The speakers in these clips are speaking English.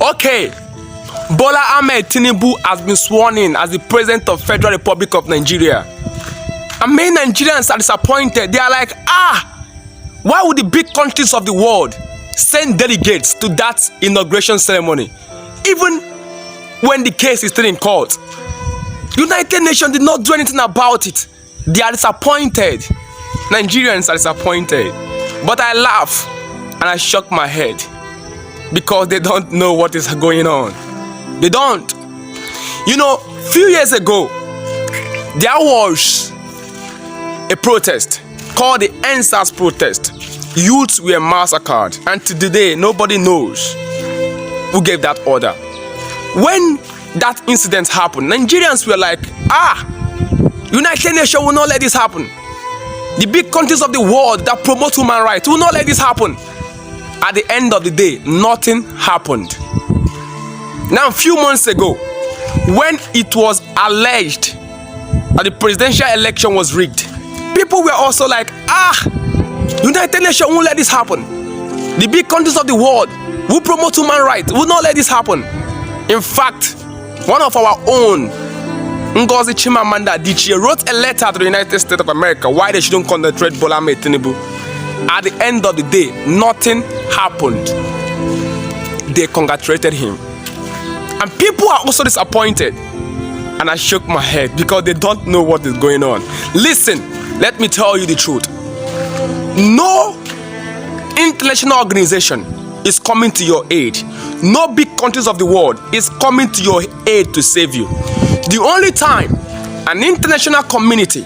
Okay, Bola Ahmed Tinubu has been sworn in as the President of Federal Republic of Nigeria. And many Nigerians are disappointed. They are like, why would the big countries of the world send delegates to that inauguration ceremony, even when the case is still in court? United Nations did not do anything about it. They are disappointed. Nigerians are disappointed. But I laugh and I shook my head because they don't know what is going on. They don't. You know, a few years ago, there was a protest called the EndSARS protest. Youths were massacred, and to today, nobody knows who gave that order. When that incident happened, Nigerians were like, United Nations will not let this happen. The big countries of the world that promote human rights will not let this happen. At the end of the day, nothing happened. Now, a few months ago, when it was alleged that the presidential election was rigged, people were also like, United Nations won't let this happen. The big countries of the world who promote human rights will not let this happen. In fact, one of our own, Ngozi Chimamanda Adichie, wrote a letter to the United States of America why they shouldn't congratulate Bola Ahmed Tinubu. At the end of the day, nothing happened. They congratulated him. And people are also disappointed. And I shook my head because they don't know what is going on. Listen, let me tell you the truth. No international organization is coming to your aid. No big countries of the world is coming to your aid to save you. The only time an international community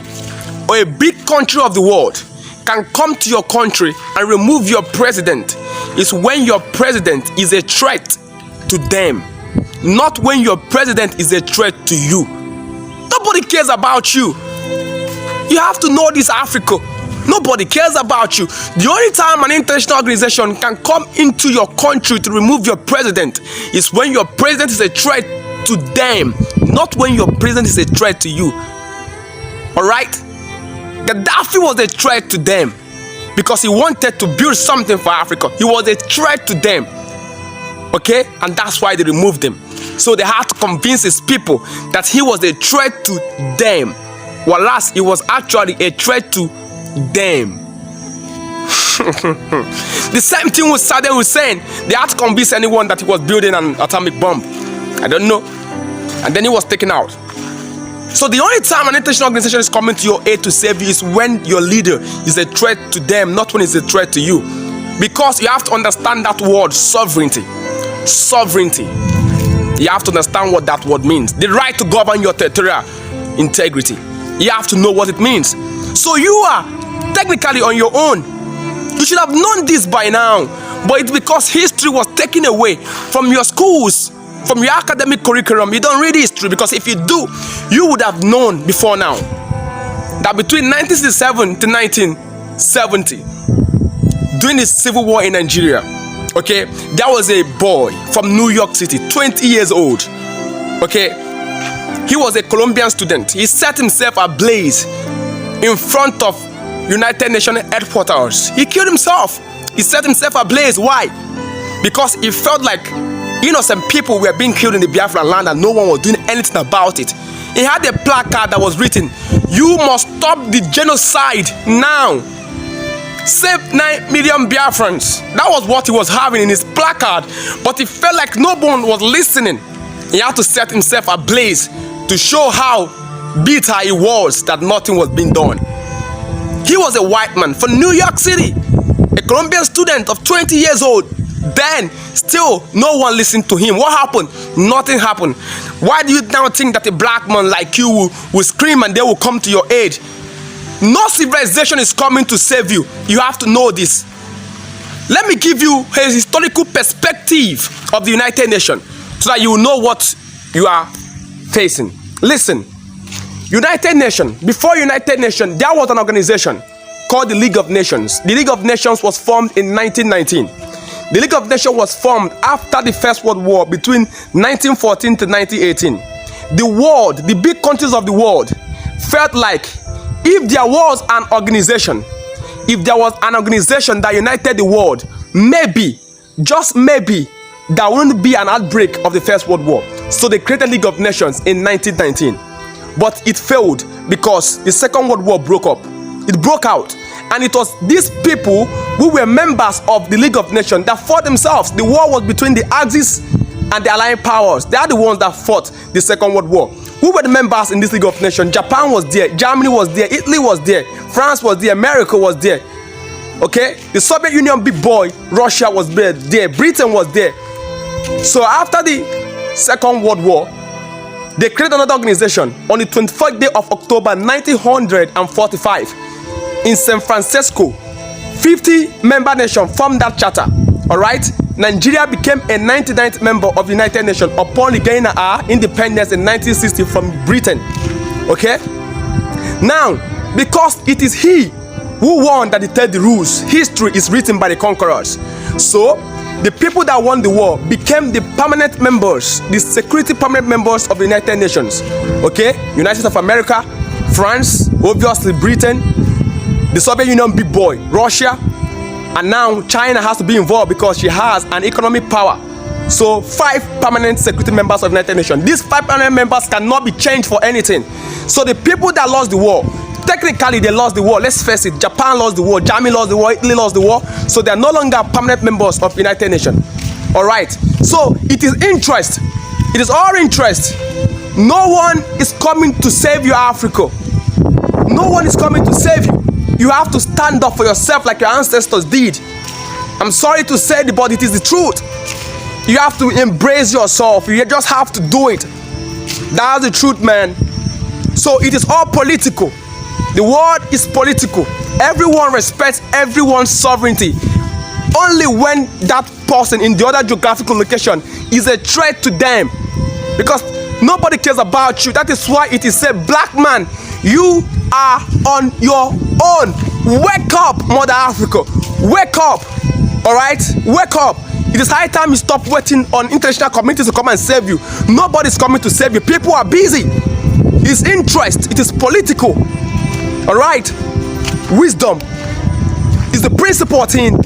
or a big country of the world can come to your country and remove your president is when your president is a threat to them, not when your president is a threat to you. Nobody cares about you. You have to know this, Africa. Nobody cares about you. The only time an international organization can come into your country to remove your president is when your president is a threat to them, not when your president is a threat to you. Alright? Gaddafi was a threat to them because he wanted to build something for Africa. He was a threat to them. Okay? And that's why they removed him. So they had to convince his people that he was a threat to them, whereas he was actually a threat to them. The same thing with Saddam Hussein. They had to convince anyone that he was building an atomic bomb. I don't know. And then he was taken out. So the only time an international organization is coming to your aid to save you is when your leader is a threat to them, not when it's a threat to you. Because you have to understand that word, sovereignty. Sovereignty. You have to understand what that word means. The right to govern your territorial integrity. You have to know what it means. So you are technically on your own. You should have known this by now. But it's because history was taken away from your schools, from your academic curriculum. You don't read history, because if you do, you would have known before now that between 1967 to 1970, during the civil war in Nigeria, okay, there was a boy from New York City, 20 years old. Okay, he was a Colombian student. He set himself ablaze in front of United Nations headquarters. He killed himself. He set himself ablaze. Why? Because he felt like innocent people were being killed in the Biafran land and no one was doing anything about it. He had a placard that was written, "You must stop the genocide now. Save 9 million Biafrans." That was what he was having in his placard. But he felt like no one was listening. He had to set himself ablaze to show how bitter he was that nothing was being done. He was a white man from New York City, a Colombian student of 20 years old. Then, still, no one listened to him. What happened? Nothing happened. Why do you now think that a black man like you will scream and they will come to your aid? No civilization is coming to save you. You have to know this. Let me give you a historical perspective of the United Nations so that you will know what you are facing. Listen, United Nations, before United Nations, there was an organization called the League of Nations. The League of Nations was formed in 1919. The League of Nations was formed after the First World War between 1914 to 1918. The world, the big countries of the world, felt like if there was an organization, that united the world, maybe, just maybe, there wouldn't be an outbreak of the First World War. So they created League of Nations in 1919. But it failed because the Second World War broke up. It broke out. And it was these people who were members of the League of Nations that fought themselves. The war was between the Axis and the Allied powers. They are the ones that fought the Second World War. Who were the members in this League of Nations? Japan was there, Germany was there, Italy was there, France was there, America was there. Okay? The Soviet Union big boy, Russia was there, Britain was there. So after the Second World War, they created another organization on the 24th day of October 1945 in San Francisco. 50 member nations formed that charter. Alright? Nigeria became a 99th member of the United Nations upon regaining our independence in 1960 from Britain. Okay? Now, because it is he who won that dictated the rules, history is written by the conquerors. So, the people that won the war became the permanent members, the security permanent members of the United Nations. Okay? United States of America, France, obviously Britain, the Soviet Union big boy, Russia, and now China has to be involved because she has an economic power. So 5 permanent security members of the United Nations. These 5 permanent members cannot be changed for anything. So the people that lost the war, technically they lost the war. Let's face it. Japan lost the war, Germany lost the war, Italy lost the war. So they are no longer permanent members of the United Nations. Alright. So it is interest. It is our interest. No one is coming to save you, Africa. No one is coming to save you. You have to stand up for yourself like your ancestors did. I'm sorry to say it, but it is the truth. You have to embrace yourself. You just have to do it. That's the truth, man. So it is all political. The world is political. Everyone respects everyone's sovereignty. Only when that person in the other geographical location is a threat to them. Because nobody cares about you. That is why it is said, black man, you are on your own. Wake up, Mother Africa. Wake up. Alright? Wake up. It is high time you stop waiting on international communities to come and save you. Nobody's coming to save you. People are busy. It's interest. It is political. Alright? Wisdom is the principal thing.